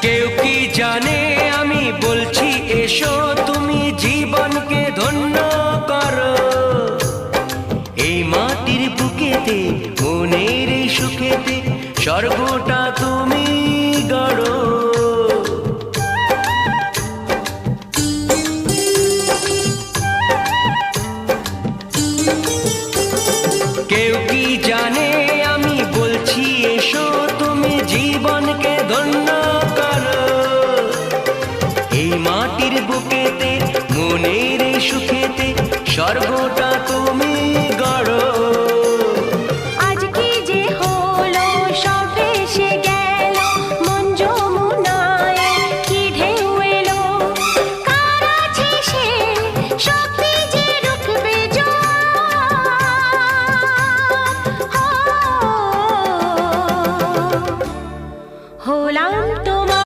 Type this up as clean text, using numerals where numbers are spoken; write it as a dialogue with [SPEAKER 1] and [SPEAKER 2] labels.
[SPEAKER 1] কেউ কি জানে আমি বলছি এসো তুমি জীবনকে ধন্য করো। এই মাটির বুকেতে মনের এই সুখেতে স্বর্গটা তুমি গড়ো। কেউ কি জানে আমি বলছি এসো তুমি জীবনকে ধন্য করো। এই মাটির বুকেতে মনের এই সুখেতে স্বর্গটা তুমি গড়ো।